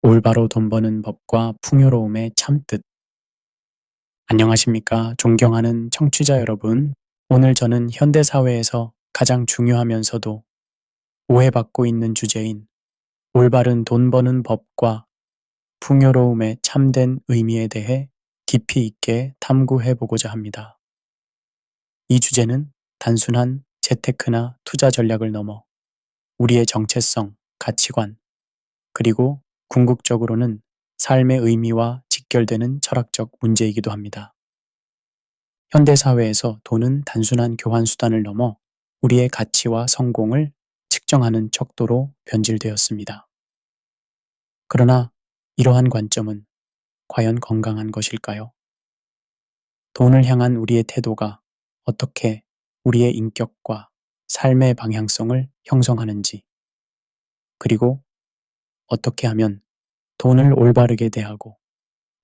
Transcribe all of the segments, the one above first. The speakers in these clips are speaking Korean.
올바로 돈 버는 법과 풍요로움의 참뜻. 안녕하십니까? 존경하는 청취자 여러분. 오늘 저는 현대사회에서 가장 중요하면서도 오해받고 있는 주제인 올바른 돈 버는 법과 풍요로움의 참된 의미에 대해 깊이 있게 탐구해 보고자 합니다. 이 주제는 단순한 재테크나 투자 전략을 넘어 우리의 정체성, 가치관, 그리고 궁극적으로는 삶의 의미와 직결되는 철학적 문제이기도 합니다. 현대사회에서 돈은 단순한 교환 수단을 넘어 우리의 가치와 성공을 측정하는 척도로 변질되었습니다. 그러나 이러한 관점은 과연 건강한 것일까요? 돈을 향한 우리의 태도가 어떻게 우리의 인격과 삶의 방향성을 형성하는지, 그리고 어떻게 하면 돈을 올바르게 대하고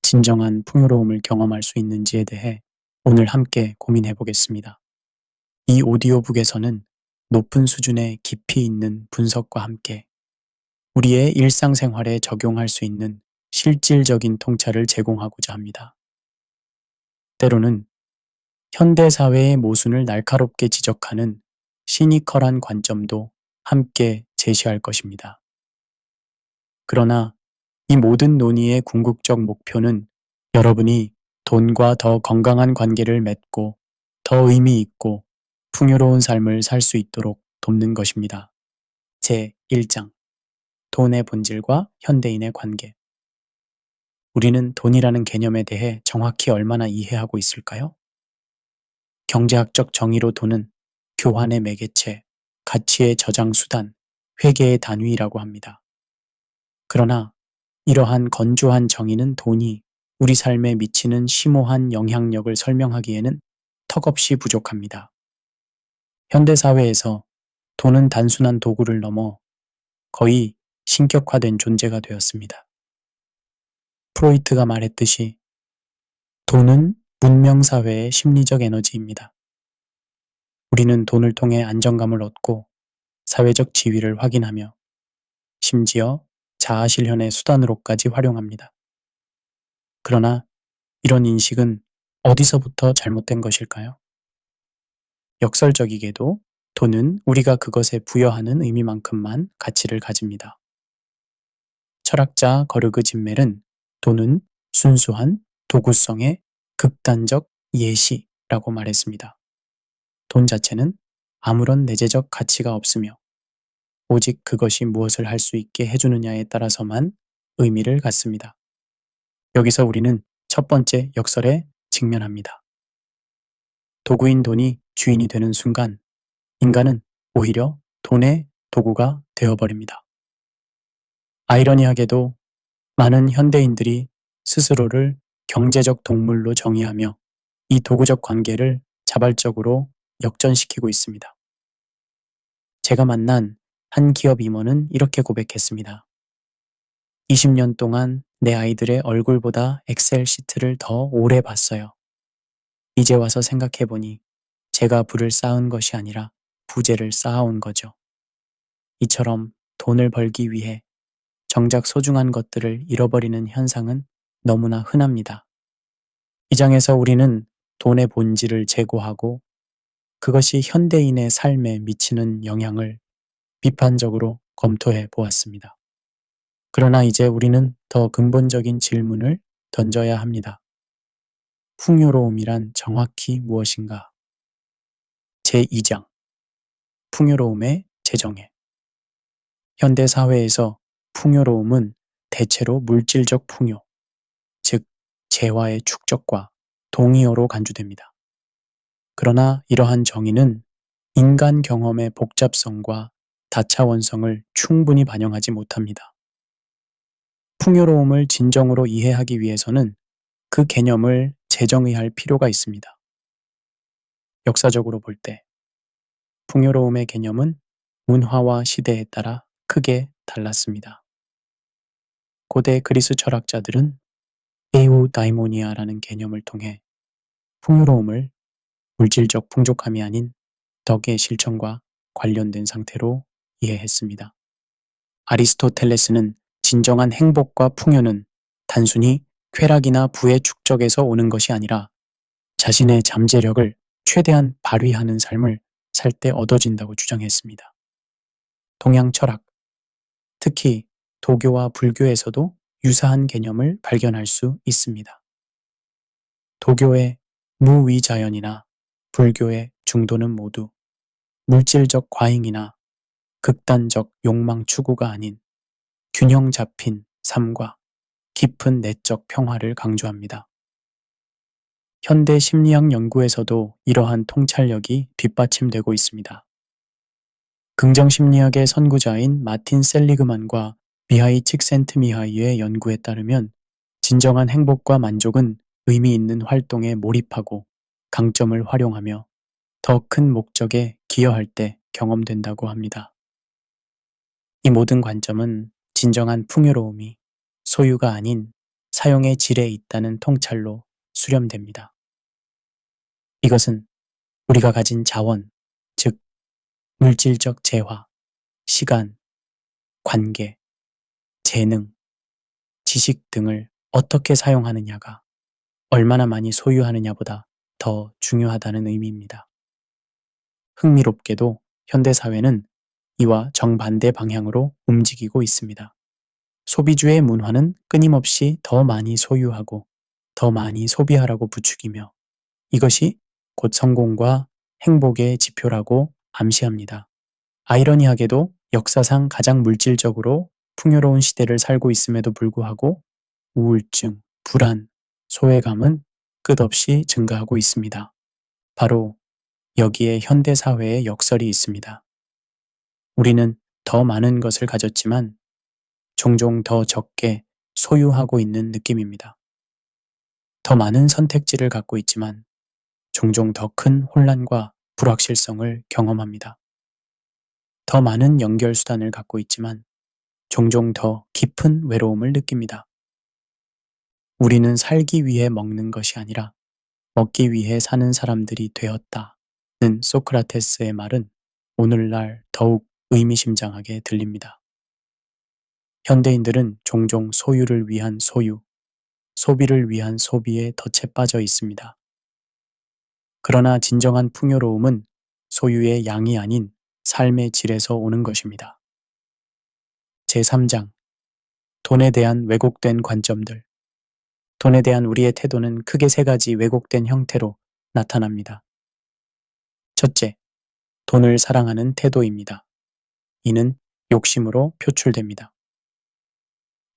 진정한 풍요로움을 경험할 수 있는지에 대해 오늘 함께 고민해 보겠습니다. 이 오디오북에서는 높은 수준의 깊이 있는 분석과 함께 우리의 일상생활에 적용할 수 있는 실질적인 통찰을 제공하고자 합니다. 때로는 현대사회의 모순을 날카롭게 지적하는 시니컬한 관점도 함께 제시할 것입니다. 그러나 이 모든 논의의 궁극적 목표는 여러분이 돈과 더 건강한 관계를 맺고 더 의미 있고 풍요로운 삶을 살 수 있도록 돕는 것입니다. 제1장 돈의 본질과 현대인의 관계. 우리는 돈이라는 개념에 대해 정확히 얼마나 이해하고 있을까요? 경제학적 정의로 돈은 교환의 매개체, 가치의 저장 수단, 회계의 단위라고 합니다. 그러나 이러한 건조한 정의는 돈이 우리 삶에 미치는 심오한 영향력을 설명하기에는 턱없이 부족합니다. 현대사회에서 돈은 단순한 도구를 넘어 거의 신격화된 존재가 되었습니다. 프로이트가 말했듯이 돈은 문명사회의 심리적 에너지입니다. 우리는 돈을 통해 안정감을 얻고 사회적 지위를 확인하며 심지어 자아실현의 수단으로까지 활용합니다. 그러나 이런 인식은 어디서부터 잘못된 것일까요? 역설적이게도 돈은 우리가 그것에 부여하는 의미만큼만 가치를 가집니다. 철학자 거르그 짐멜은 돈은 순수한 도구성의 극단적 예시라고 말했습니다. 돈 자체는 아무런 내재적 가치가 없으며 오직 그것이 무엇을 할 수 있게 해주느냐에 따라서만 의미를 갖습니다. 여기서 우리는 첫 번째 역설에 직면합니다. 도구인 돈이 주인이 되는 순간 인간은 오히려 돈의 도구가 되어버립니다. 아이러니하게도 많은 현대인들이 스스로를 경제적 동물로 정의하며 이 도구적 관계를 자발적으로 역전시키고 있습니다. 제가 만난 한 기업 임원은 이렇게 고백했습니다. 20년 동안 내 아이들의 얼굴보다 엑셀 시트를 더 오래 봤어요. 이제 와서 생각해보니 제가 부를 쌓은 것이 아니라 부재를 쌓아온 거죠. 이처럼 돈을 벌기 위해 정작 소중한 것들을 잃어버리는 현상은 너무나 흔합니다. 이 장에서 우리는 돈의 본질을 제고하고 그것이 현대인의 삶에 미치는 영향을 비판적으로 검토해 보았습니다. 그러나 이제 우리는 더 근본적인 질문을 던져야 합니다. 풍요로움이란 정확히 무엇인가? 제2장 풍요로움의 재정의. 현대사회에서 풍요로움은 대체로 물질적 풍요, 즉 재화의 축적과 동의어로 간주됩니다. 그러나 이러한 정의는 인간 경험의 복잡성과 다차원성을 충분히 반영하지 못합니다. 풍요로움을 진정으로 이해하기 위해서는 그 개념을 재정의할 필요가 있습니다. 역사적으로 볼 때 풍요로움의 개념은 문화와 시대에 따라 크게 달랐습니다. 고대 그리스 철학자들은 에우다이모니아라는 개념을 통해 풍요로움을 물질적 풍족함이 아닌 덕의 실천과 관련된 상태로 이해했습니다. 아리스토텔레스는 진정한 행복과 풍요는 단순히 쾌락이나 부의 축적에서 오는 것이 아니라 자신의 잠재력을 최대한 발휘하는 삶을 살 때 얻어진다고 주장했습니다. 동양 철학, 특히 도교와 불교에서도 유사한 개념을 발견할 수 있습니다. 도교의 무위자연이나 불교의 중도는 모두 물질적 과잉이나 극단적 욕망 추구가 아닌 균형 잡힌 삶과 깊은 내적 평화를 강조합니다. 현대 심리학 연구에서도 이러한 통찰력이 뒷받침되고 있습니다. 긍정심리학의 선구자인 마틴 셀리그만과 미하이 칙센트미하이의 연구에 따르면 진정한 행복과 만족은 의미 있는 활동에 몰입하고 강점을 활용하며 더 큰 목적에 기여할 때 경험된다고 합니다. 이 모든 관점은 진정한 풍요로움이 소유가 아닌 사용의 질에 있다는 통찰로 수렴됩니다. 이것은 우리가 가진 자원, 즉 물질적 재화, 시간, 관계, 재능, 지식 등을 어떻게 사용하느냐가 얼마나 많이 소유하느냐보다 더 중요하다는 의미입니다. 흥미롭게도 현대사회는 이와 정반대 방향으로 움직이고 있습니다. 소비주의 문화는 끊임없이 더 많이 소유하고 더 많이 소비하라고 부추기며 이것이 곧 성공과 행복의 지표라고 암시합니다. 아이러니하게도 역사상 가장 물질적으로 풍요로운 시대를 살고 있음에도 불구하고 우울증, 불안, 소외감은 끝없이 증가하고 있습니다. 바로 여기에 현대사회의 역설이 있습니다. 우리는 더 많은 것을 가졌지만 종종 더 적게 소유하고 있는 느낌입니다. 더 많은 선택지를 갖고 있지만 종종 더 큰 혼란과 불확실성을 경험합니다. 더 많은 연결수단을 갖고 있지만 종종 더 깊은 외로움을 느낍니다. 우리는 살기 위해 먹는 것이 아니라 먹기 위해 사는 사람들이 되었다는 소크라테스의 말은 오늘날 더욱 의미심장하게 들립니다. 현대인들은 종종 소유를 위한 소유, 소비를 위한 소비에 덫에 빠져 있습니다. 그러나 진정한 풍요로움은 소유의 양이 아닌 삶의 질에서 오는 것입니다. 제3장 돈에 대한 왜곡된 관점들. 돈에 대한 우리의 태도는 크게 세 가지 왜곡된 형태로 나타납니다. 첫째, 돈을 사랑하는 태도입니다. 이는 욕심으로 표출됩니다.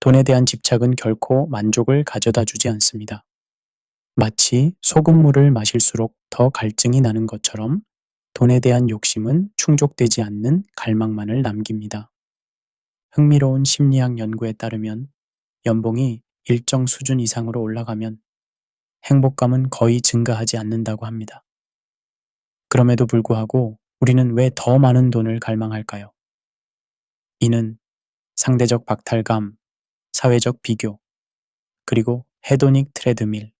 돈에 대한 집착은 결코 만족을 가져다 주지 않습니다. 마치 소금물을 마실수록 더 갈증이 나는 것처럼 돈에 대한 욕심은 충족되지 않는 갈망만을 남깁니다. 흥미로운 심리학 연구에 따르면 연봉이 일정 수준 이상으로 올라가면 행복감은 거의 증가하지 않는다고 합니다. 그럼에도 불구하고 우리는 왜 더 많은 돈을 갈망할까요? 이는 상대적 박탈감, 사회적 비교, 그리고 헤도닉 트레드밀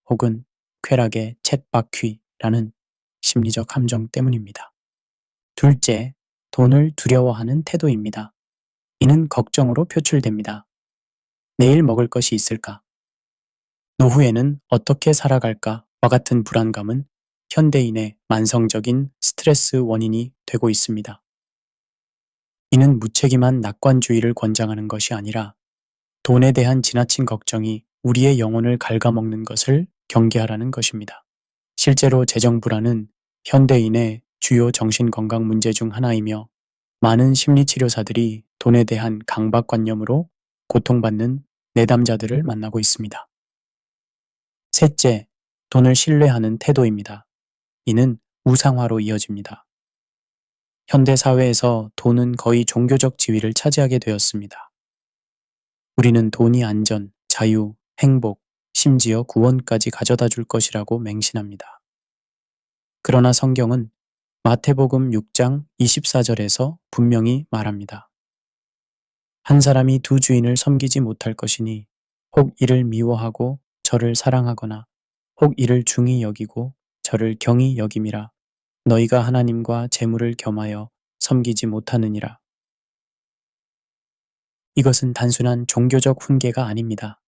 혹은 쾌락의 쳇바퀴라는 심리적 함정 때문입니다. 둘째, 돈을 두려워하는 태도입니다. 이는 걱정으로 표출됩니다. 내일 먹을 것이 있을까? 노후에는 어떻게 살아갈까? 와 같은 불안감은 현대인의 만성적인 스트레스 원인이 되고 있습니다. 이는 무책임한 낙관주의를 권장하는 것이 아니라 돈에 대한 지나친 걱정이 우리의 영혼을 갉아먹는 것을 경계하라는 것입니다. 실제로 재정 불안은 현대인의 주요 정신건강 문제 중 하나이며 많은 심리치료사들이 돈에 대한 강박관념으로 고통받는 내담자들을 만나고 있습니다. 셋째, 돈을 신뢰하는 태도입니다. 이는 우상화로 이어집니다. 현대사회에서 돈은 거의 종교적 지위를 차지하게 되었습니다. 우리는 돈이 안전, 자유, 행복, 심지어 구원까지 가져다 줄 것이라고 맹신합니다. 그러나 성경은 마태복음 6장 24절에서 분명히 말합니다. 한 사람이 두 주인을 섬기지 못할 것이니 혹 이를 미워하고 저를 사랑하거나 혹 이를 중히 여기고 저를 경히 여김이라. 너희가 하나님과 재물을 겸하여 섬기지 못하느니라. 이것은 단순한 종교적 훈계가 아닙니다.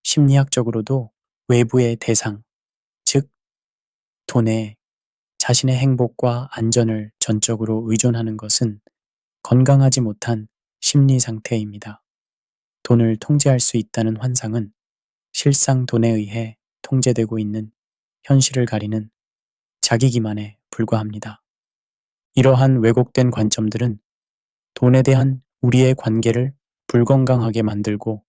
심리학적으로도 외부의 대상, 즉 돈에 자신의 행복과 안전을 전적으로 의존하는 것은 건강하지 못한 심리 상태입니다. 돈을 통제할 수 있다는 환상은 실상 돈에 의해 통제되고 있는 현실을 가리는 자기 기만에 불과합니다. 이러한 왜곡된 관점들은 돈에 대한 우리의 관계를 불건강하게 만들고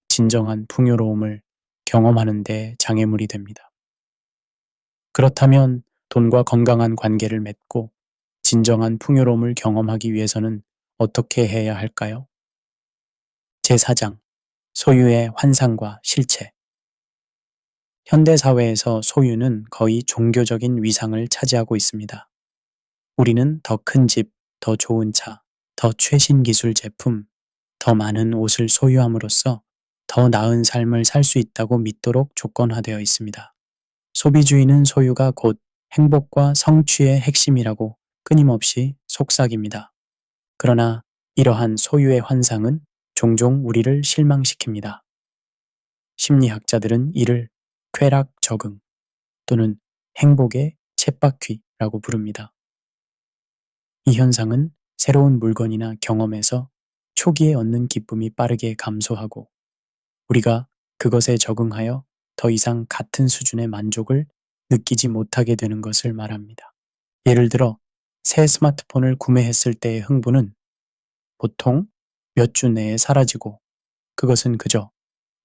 진정한 풍요로움을 경험하는 데 장애물이 됩니다. 그렇다면 돈과 건강한 관계를 맺고 진정한 풍요로움을 경험하기 위해서는 어떻게 해야 할까요? 제4장 소유의 환상과 실체. 현대사회에서 소유는 거의 종교적인 위상을 차지하고 있습니다. 우리는 더 큰 집, 더 좋은 차, 더 최신 기술 제품, 더 많은 옷을 소유함으로써 더 나은 삶을 살 수 있다고 믿도록 조건화되어 있습니다. 소비주의는 소유가 곧 행복과 성취의 핵심이라고 끊임없이 속삭입니다. 그러나 이러한 소유의 환상은 종종 우리를 실망시킵니다. 심리학자들은 이를 쾌락 적응 또는 행복의 쳇바퀴라고 부릅니다. 이 현상은 새로운 물건이나 경험에서 초기에 얻는 기쁨이 빠르게 감소하고 우리가 그것에 적응하여 더 이상 같은 수준의 만족을 느끼지 못하게 되는 것을 말합니다. 예를 들어 새 스마트폰을 구매했을 때의 흥분은 보통 몇 주 내에 사라지고 그것은 그저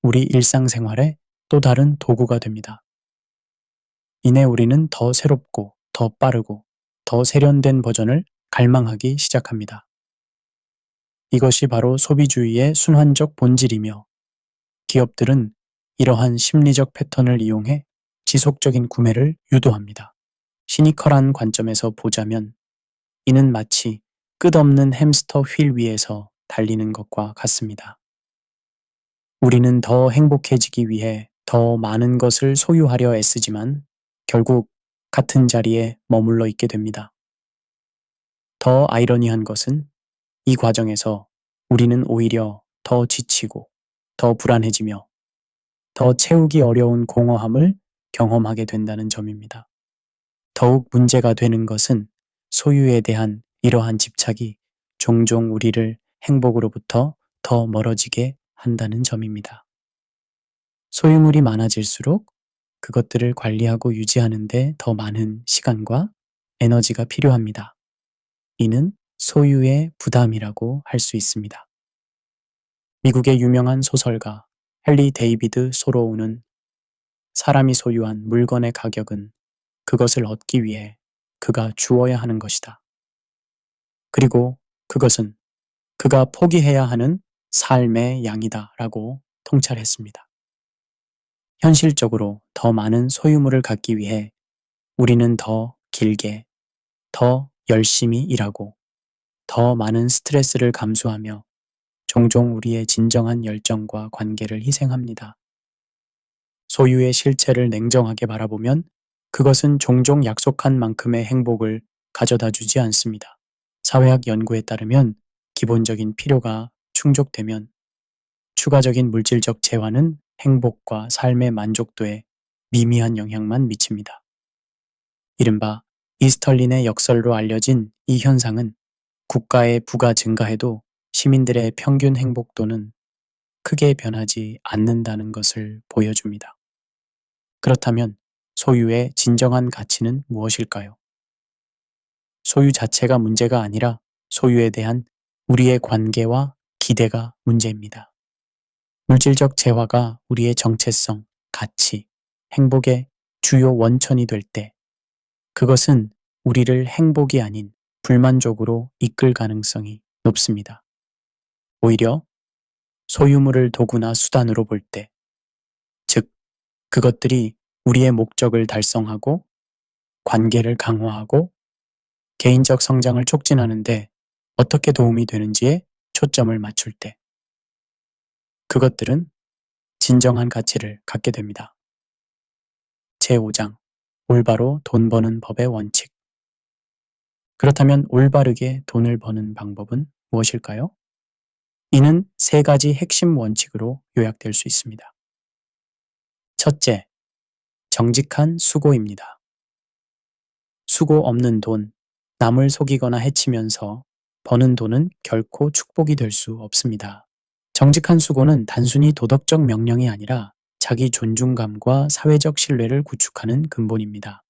우리 일상생활의 또 다른 도구가 됩니다. 이내 우리는 더 새롭고 더 빠르고 더 세련된 버전을 갈망하기 시작합니다. 이것이 바로 소비주의의 순환적 본질이며 기업들은 이러한 심리적 패턴을 이용해 지속적인 구매를 유도합니다. 시니컬한 관점에서 보자면 이는 마치 끝없는 햄스터 휠 위에서 달리는 것과 같습니다. 우리는 더 행복해지기 위해 더 많은 것을 소유하려 애쓰지만 결국 같은 자리에 머물러 있게 됩니다. 더 아이러니한 것은 이 과정에서 우리는 오히려 더 지치고 더 불안해지며 더 채우기 어려운 공허함을 경험하게 된다는 점입니다. 더욱 문제가 되는 것은 소유에 대한 이러한 집착이 종종 우리를 행복으로부터 더 멀어지게 한다는 점입니다. 소유물이 많아질수록 그것들을 관리하고 유지하는데 더 많은 시간과 에너지가 필요합니다. 이는 소유의 부담이라고 할 수 있습니다. 미국의 유명한 소설가 헨리 데이비드 소로우는 사람이 소유한 물건의 가격은 그것을 얻기 위해 그가 주어야 하는 것이다. 그리고 그것은 그가 포기해야 하는 삶의 양이다 라고 통찰했습니다. 현실적으로 더 많은 소유물을 갖기 위해 우리는 더 길게, 더 열심히 일하고 더 많은 스트레스를 감수하며 종종 우리의 진정한 열정과 관계를 희생합니다. 소유의 실체를 냉정하게 바라보면 그것은 종종 약속한 만큼의 행복을 가져다 주지 않습니다. 사회학 연구에 따르면 기본적인 필요가 충족되면 추가적인 물질적 재화는 행복과 삶의 만족도에 미미한 영향만 미칩니다. 이른바 이스털린의 역설로 알려진 이 현상은 국가의 부가 증가해도 시민들의 평균 행복도는 크게 변하지 않는다는 것을 보여줍니다. 그렇다면 소유의 진정한 가치는 무엇일까요? 소유 자체가 문제가 아니라 소유에 대한 우리의 관계와 기대가 문제입니다. 물질적 재화가 우리의 정체성, 가치, 행복의 주요 원천이 될 때 그것은 우리를 행복이 아닌 불만족으로 이끌 가능성이 높습니다. 오히려 소유물을 도구나 수단으로 볼 때, 즉, 그것들이 우리의 목적을 달성하고 관계를 강화하고 개인적 성장을 촉진하는데 어떻게 도움이 되는지에 초점을 맞출 때, 그것들은 진정한 가치를 갖게 됩니다. 제5장 올바로 돈 버는 법의 원칙. 그렇다면 올바르게 돈을 버는 방법은 무엇일까요? 이는 세 가지 핵심 원칙으로 요약될 수 있습니다. 첫째, 정직한 수고입니다. 수고 없는 돈, 남을 속이거나 해치면서 버는 돈은 결코 축복이 될 수 없습니다. 정직한 수고는 단순히 도덕적 명령이 아니라 자기 존중감과 사회적 신뢰를 구축하는 근본입니다.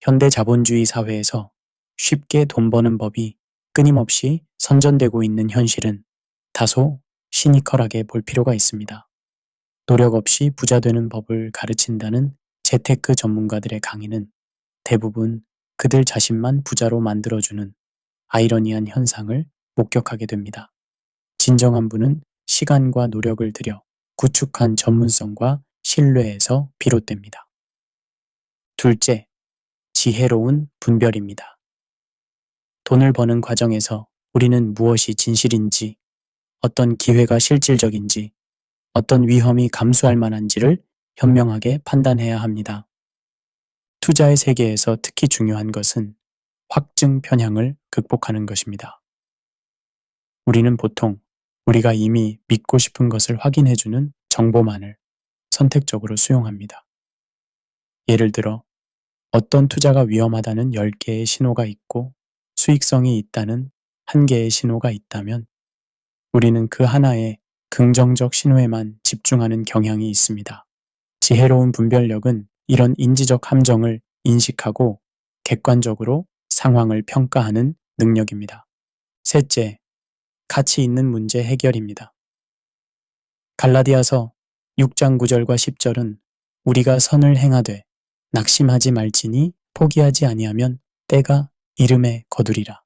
현대 자본주의 사회에서 쉽게 돈 버는 법이 끊임없이 선전되고 있는 현실은 다소 시니컬하게 볼 필요가 있습니다. 노력 없이 부자 되는 법을 가르친다는 재테크 전문가들의 강의는 대부분 그들 자신만 부자로 만들어주는 아이러니한 현상을 목격하게 됩니다. 진정한 부는 시간과 노력을 들여 구축한 전문성과 신뢰에서 비롯됩니다. 둘째, 지혜로운 분별입니다. 돈을 버는 과정에서 우리는 무엇이 진실인지, 어떤 기회가 실질적인지, 어떤 위험이 감수할 만한지를 현명하게 판단해야 합니다. 투자의 세계에서 특히 중요한 것은 확증 편향을 극복하는 것입니다. 우리는 보통 우리가 이미 믿고 싶은 것을 확인해주는 정보만을 선택적으로 수용합니다. 예를 들어 어떤 투자가 위험하다는 10개의 신호가 있고 수익성이 있다는 1개의 신호가 있다면 우리는 그 하나의 긍정적 신호에만 집중하는 경향이 있습니다. 지혜로운 분별력은 이런 인지적 함정을 인식하고 객관적으로 상황을 평가하는 능력입니다. 셋째, 가치 있는 문제 해결입니다. 갈라디아서 6장 9절과 10절은 우리가 선을 행하되 낙심하지 말지니 포기하지 아니하면 때가 이름에 거두리라.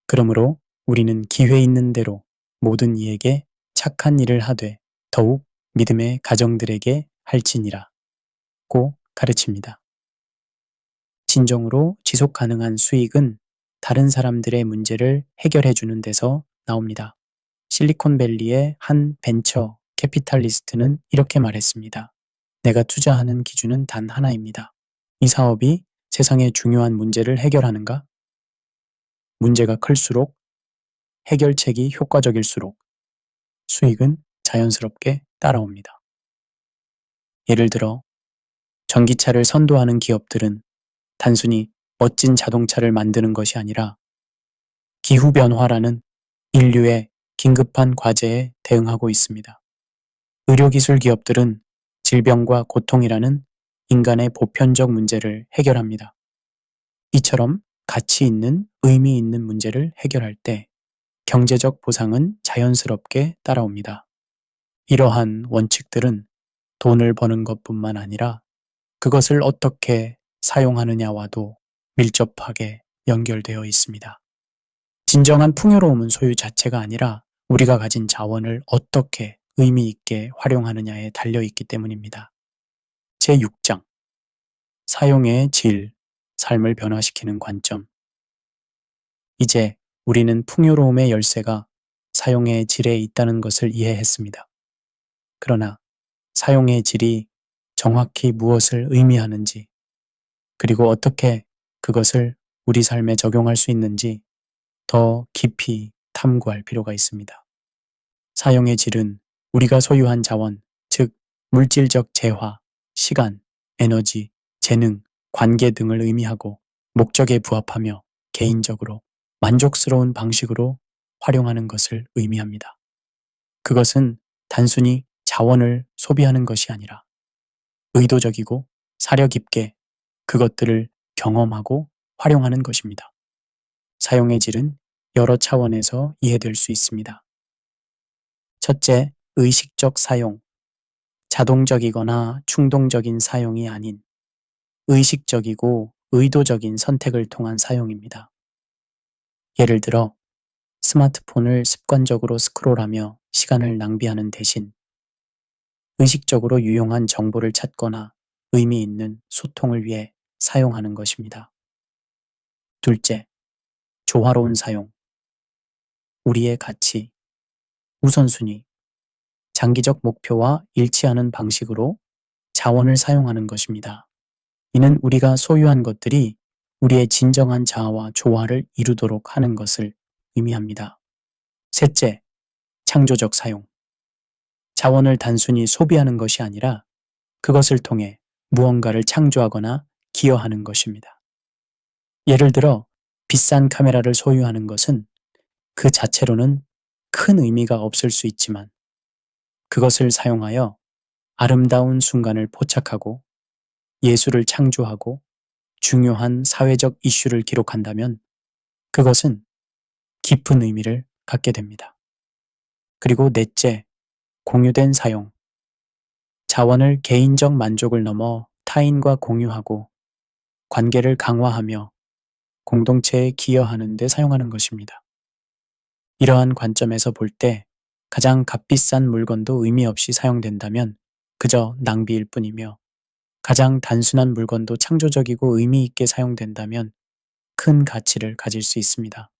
그러므로 우리는 기회 있는 대로 모든 이에게 착한 일을 하되 더욱 믿음의 가정들에게 할지니라 고 가르칩니다. 진정으로 지속 가능한 수익은 다른 사람들의 문제를 해결해 주는 데서 나옵니다. 실리콘밸리의 한 벤처 캐피탈리스트는 이렇게 말했습니다. 내가 투자하는 기준은 단 하나입니다. 이 사업이 세상의 중요한 문제를 해결하는가? 문제가 클수록 해결책이 효과적일수록 수익은 자연스럽게 따라옵니다. 예를 들어 전기차를 선도하는 기업들은 단순히 멋진 자동차를 만드는 것이 아니라 기후변화라는 인류의 긴급한 과제에 대응하고 있습니다. 의료기술 기업들은 질병과 고통이라는 인간의 보편적 문제를 해결합니다. 이처럼 가치 있는, 의미 있는 문제를 해결할 때 경제적 보상은 자연스럽게 따라옵니다. 이러한 원칙들은 돈을 버는 것뿐만 아니라 그것을 어떻게 사용하느냐와도 밀접하게 연결되어 있습니다. 진정한 풍요로움은 소유 자체가 아니라 우리가 가진 자원을 어떻게 의미 있게 활용하느냐에 달려 있기 때문입니다. 제6장 사용의 질, 삶을 변화시키는 관점. 이제 우리는 풍요로움의 열쇠가 사용의 질에 있다는 것을 이해했습니다. 그러나 사용의 질이 정확히 무엇을 의미하는지, 그리고 어떻게 그것을 우리 삶에 적용할 수 있는지 더 깊이 탐구할 필요가 있습니다. 사용의 질은 우리가 소유한 자원, 즉 물질적 재화, 시간, 에너지, 재능, 관계 등을 의미하고 목적에 부합하며 개인적으로 만족스러운 방식으로 활용하는 것을 의미합니다. 그것은 단순히 자원을 소비하는 것이 아니라 의도적이고 사려 깊게 그것들을 경험하고 활용하는 것입니다. 사용의 질은 여러 차원에서 이해될 수 있습니다. 첫째, 의식적 사용. 자동적이거나 충동적인 사용이 아닌 의식적이고 의도적인 선택을 통한 사용입니다. 예를 들어 스마트폰을 습관적으로 스크롤하며 시간을 낭비하는 대신 의식적으로 유용한 정보를 찾거나 의미 있는 소통을 위해 사용하는 것입니다. 둘째, 조화로운 사용. 우리의 가치, 우선순위, 장기적 목표와 일치하는 방식으로 자원을 사용하는 것입니다. 이는 우리가 소유한 것들이 우리의 진정한 자아와 조화를 이루도록 하는 것을 의미합니다. 셋째, 창조적 사용. 자원을 단순히 소비하는 것이 아니라 그것을 통해 무언가를 창조하거나 기여하는 것입니다. 예를 들어 비싼 카메라를 소유하는 것은 그 자체로는 큰 의미가 없을 수 있지만 그것을 사용하여 아름다운 순간을 포착하고 예술을 창조하고 중요한 사회적 이슈를 기록한다면 그것은 깊은 의미를 갖게 됩니다. 그리고 넷째, 공유된 사용. 자원을 개인적 만족을 넘어 타인과 공유하고 관계를 강화하며 공동체에 기여하는 데 사용하는 것입니다. 이러한 관점에서 볼 때 가장 값비싼 물건도 의미 없이 사용된다면 그저 낭비일 뿐이며 가장 단순한 물건도 창조적이고 의미 있게 사용된다면 큰 가치를 가질 수 있습니다.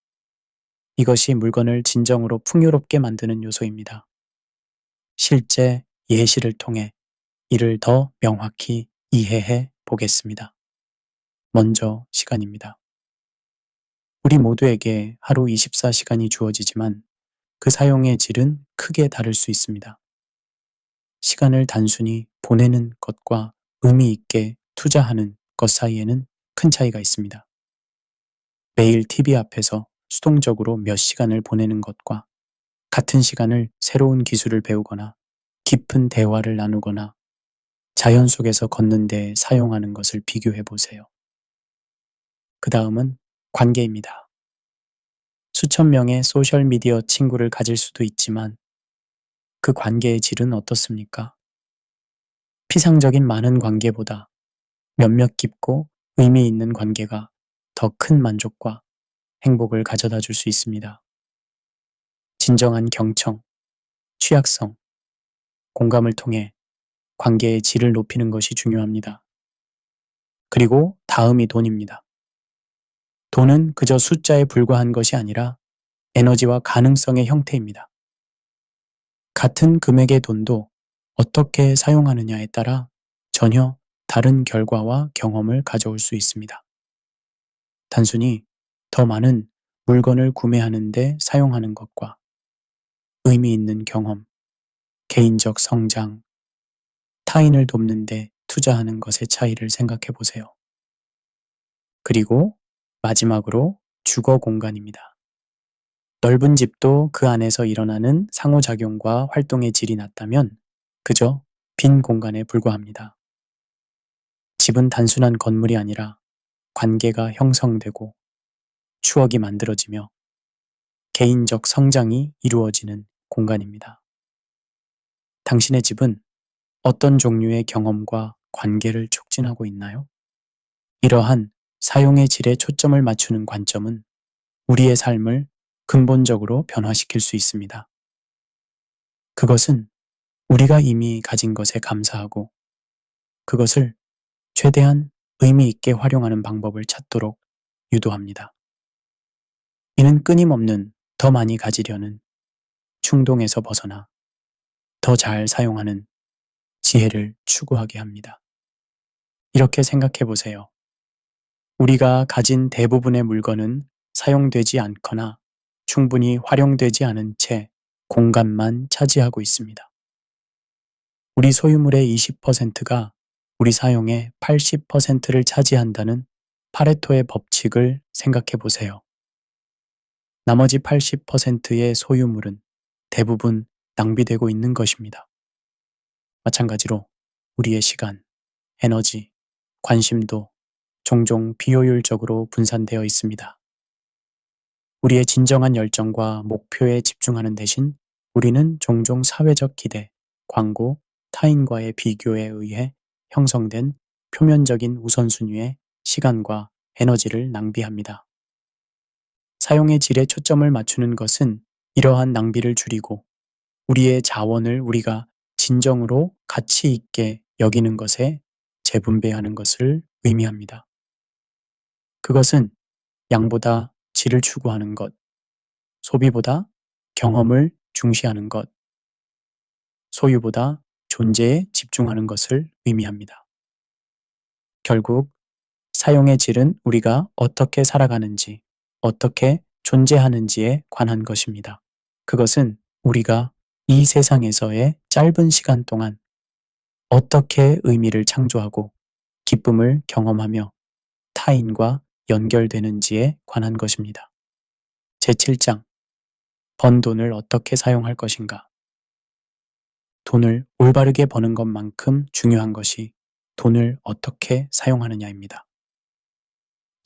이것이 물건을 진정으로 풍요롭게 만드는 요소입니다. 실제 예시를 통해 이를 더 명확히 이해해 보겠습니다. 먼저 시간입니다. 우리 모두에게 하루 24시간이 주어지지만 그 사용의 질은 크게 다를 수 있습니다. 시간을 단순히 보내는 것과 의미 있게 투자하는 것 사이에는 큰 차이가 있습니다. 매일 TV 앞에서 수동적으로 몇 시간을 보내는 것과 같은 시간을 새로운 기술을 배우거나 깊은 대화를 나누거나 자연 속에서 걷는 데 사용하는 것을 비교해 보세요. 그 다음은 관계입니다. 수천 명의 소셜미디어 친구를 가질 수도 있지만 그 관계의 질은 어떻습니까? 피상적인 많은 관계보다 몇몇 깊고 의미 있는 관계가 더 큰 만족과 행복을 가져다 줄 수 있습니다. 진정한 경청, 취약성, 공감을 통해 관계의 질을 높이는 것이 중요합니다. 그리고 다음이 돈입니다. 돈은 그저 숫자에 불과한 것이 아니라 에너지와 가능성의 형태입니다. 같은 금액의 돈도 어떻게 사용하느냐에 따라 전혀 다른 결과와 경험을 가져올 수 있습니다. 단순히 더 많은 물건을 구매하는 데 사용하는 것과 의미 있는 경험, 개인적 성장, 타인을 돕는 데 투자하는 것의 차이를 생각해 보세요. 그리고 마지막으로 주거 공간입니다. 넓은 집도 그 안에서 일어나는 상호작용과 활동의 질이 낮다면 그저 빈 공간에 불과합니다. 집은 단순한 건물이 아니라 관계가 형성되고 추억이 만들어지며 개인적 성장이 이루어지는 공간입니다. 당신의 집은 어떤 종류의 경험과 관계를 촉진하고 있나요? 이러한 사용의 질에 초점을 맞추는 관점은 우리의 삶을 근본적으로 변화시킬 수 있습니다. 그것은 우리가 이미 가진 것에 감사하고 그것을 최대한 의미 있게 활용하는 방법을 찾도록 유도합니다. 이는 끊임없는 더 많이 가지려는 충동에서 벗어나 더 잘 사용하는 지혜를 추구하게 합니다. 이렇게 생각해 보세요. 우리가 가진 대부분의 물건은 사용되지 않거나 충분히 활용되지 않은 채 공간만 차지하고 있습니다. 우리 소유물의 20%가 우리 사용의 80%를 차지한다는 파레토의 법칙을 생각해 보세요. 나머지 80%의 소유물은 대부분 낭비되고 있는 것입니다. 마찬가지로 우리의 시간, 에너지, 관심도 종종 비효율적으로 분산되어 있습니다. 우리의 진정한 열정과 목표에 집중하는 대신 우리는 종종 사회적 기대, 광고, 타인과의 비교에 의해 형성된 표면적인 우선순위에 시간과 에너지를 낭비합니다. 사용의 질에 초점을 맞추는 것은 이러한 낭비를 줄이고 우리의 자원을 우리가 진정으로 가치 있게 여기는 것에 재분배하는 것을 의미합니다. 그것은 양보다 질을 추구하는 것, 소비보다 경험을 중시하는 것, 소유보다 존재에 집중하는 것을 의미합니다. 결국 사용의 질은 우리가 어떻게 살아가는지, 어떻게 존재하는지에 관한 것입니다. 그것은 우리가 이 세상에서의 짧은 시간 동안 어떻게 의미를 창조하고 기쁨을 경험하며 타인과 연결되는지에 관한 것입니다. 제7장 번 돈을 어떻게 사용할 것인가? 돈을 올바르게 버는 것만큼 중요한 것이 돈을 어떻게 사용하느냐입니다.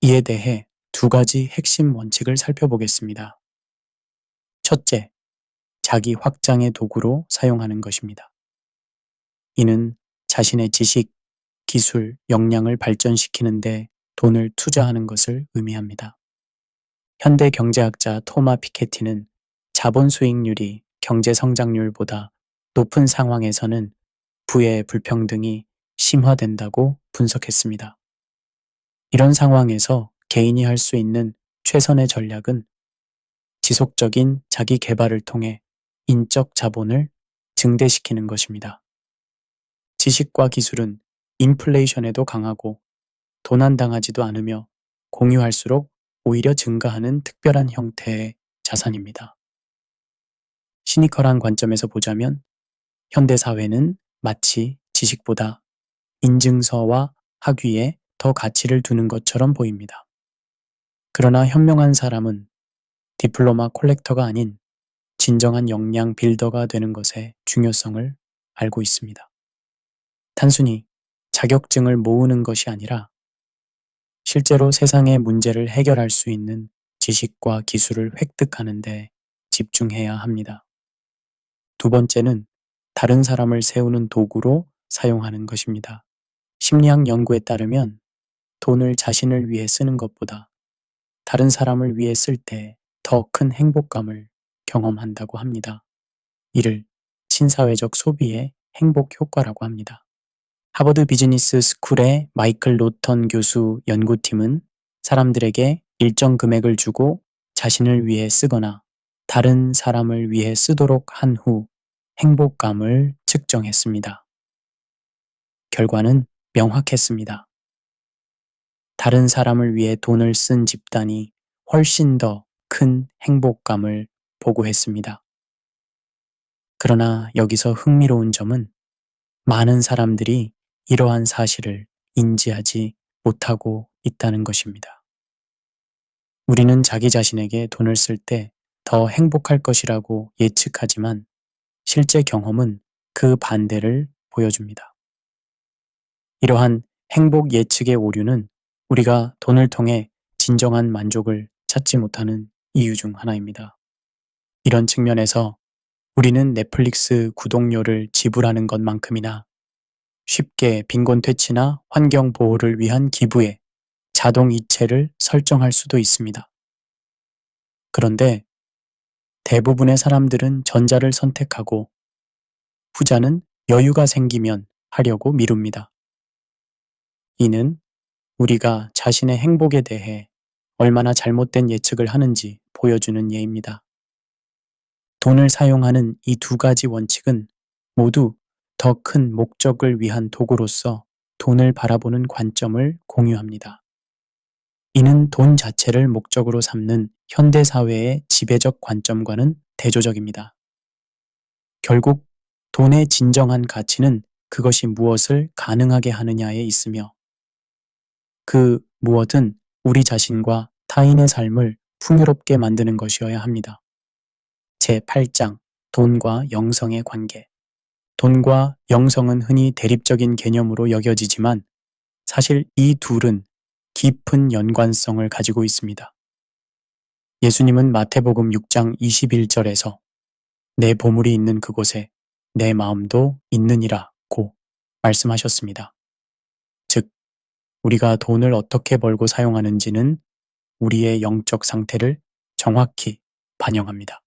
이에 대해 두 가지 핵심 원칙을 살펴보겠습니다. 첫째, 자기 확장의 도구로 사용하는 것입니다. 이는 자신의 지식, 기술, 역량을 발전시키는데 돈을 투자하는 것을 의미합니다. 현대 경제학자 토마 피케티는 자본 수익률이 경제 성장률보다 높은 상황에서는 부의 불평등이 심화된다고 분석했습니다. 이런 상황에서 개인이 할 수 있는 최선의 전략은 지속적인 자기 개발을 통해 인적 자본을 증대시키는 것입니다. 지식과 기술은 인플레이션에도 강하고 도난당하지도 않으며 공유할수록 오히려 증가하는 특별한 형태의 자산입니다. 시니컬한 관점에서 보자면 현대 사회는 마치 지식보다 인증서와 학위에 더 가치를 두는 것처럼 보입니다. 그러나 현명한 사람은 디플로마 콜렉터가 아닌 진정한 역량 빌더가 되는 것의 중요성을 알고 있습니다. 단순히 자격증을 모으는 것이 아니라 실제로 세상의 문제를 해결할 수 있는 지식과 기술을 획득하는 데 집중해야 합니다. 두 번째는 다른 사람을 세우는 도구로 사용하는 것입니다. 심리학 연구에 따르면 돈을 자신을 위해 쓰는 것보다 다른 사람을 위해 쓸 때 더 큰 행복감을 경험한다고 합니다. 이를 친사회적 소비의 행복 효과라고 합니다. 하버드 비즈니스 스쿨의 마이클 로턴 교수 연구팀은 사람들에게 일정 금액을 주고 자신을 위해 쓰거나 다른 사람을 위해 쓰도록 한 후 행복감을 측정했습니다. 결과는 명확했습니다. 다른 사람을 위해 돈을 쓴 집단이 훨씬 더 큰 행복감을 보고했습니다. 그러나 여기서 흥미로운 점은 많은 사람들이 이러한 사실을 인지하지 못하고 있다는 것입니다. 우리는 자기 자신에게 돈을 쓸 때 더 행복할 것이라고 예측하지만 실제 경험은 그 반대를 보여줍니다. 이러한 행복 예측의 오류는 우리가 돈을 통해 진정한 만족을 찾지 못하는 이유 중 하나입니다. 이런 측면에서 우리는 넷플릭스 구독료를 지불하는 것만큼이나 쉽게 빈곤 퇴치나 환경 보호를 위한 기부에 자동 이체를 설정할 수도 있습니다. 그런데 대부분의 사람들은 전자를 선택하고 후자는 여유가 생기면 하려고 미룹니다. 이는 우리가 자신의 행복에 대해 얼마나 잘못된 예측을 하는지 보여주는 예입니다. 돈을 사용하는 이 두 가지 원칙은 모두 더 큰 목적을 위한 도구로서 돈을 바라보는 관점을 공유합니다. 이는 돈 자체를 목적으로 삼는 현대사회의 지배적 관점과는 대조적입니다. 결국 돈의 진정한 가치는 그것이 무엇을 가능하게 하느냐에 있으며 그 무엇은 우리 자신과 타인의 삶을 풍요롭게 만드는 것이어야 합니다. 제8장 돈과 영성의 관계. 돈과 영성은 흔히 대립적인 개념으로 여겨지지만 사실 이 둘은 깊은 연관성을 가지고 있습니다. 예수님은 마태복음 6장 21절에서 내 보물이 있는 그곳에 내 마음도 있느니라고 말씀하셨습니다. 즉, 우리가 돈을 어떻게 벌고 사용하는지는 우리의 영적 상태를 정확히 반영합니다.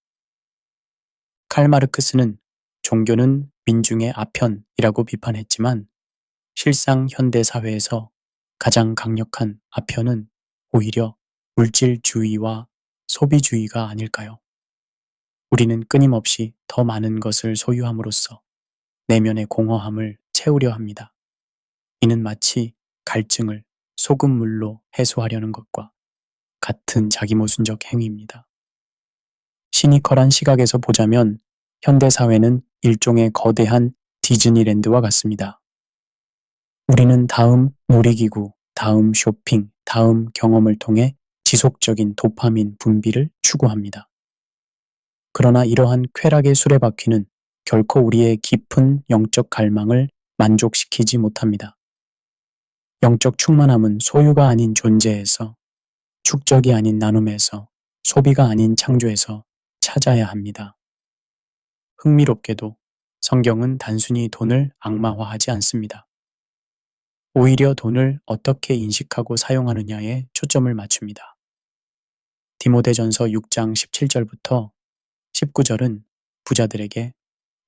칼 마르크스는 종교는 민중의 아편이라고 비판했지만 실상 현대 사회에서 가장 강력한 아편은 오히려 물질주의와 소비주의가 아닐까요? 우리는 끊임없이 더 많은 것을 소유함으로써 내면의 공허함을 채우려 합니다. 이는 마치 갈증을 소금물로 해소하려는 것과 같은 자기모순적 행위입니다. 시니컬한 시각에서 보자면 현대 사회는 일종의 거대한 디즈니랜드와 같습니다. 우리는 다음 놀이기구, 다음 쇼핑, 다음 경험을 통해 지속적인 도파민 분비를 추구합니다. 그러나 이러한 쾌락의 수레바퀴는 결코 우리의 깊은 영적 갈망을 만족시키지 못합니다. 영적 충만함은 소유가 아닌 존재에서, 축적이 아닌 나눔에서, 소비가 아닌 창조에서 찾아야 합니다. 흥미롭게도 성경은 단순히 돈을 악마화하지 않습니다. 오히려 돈을 어떻게 인식하고 사용하느냐에 초점을 맞춥니다. 디모데전서 6장 17절부터 19절은 부자들에게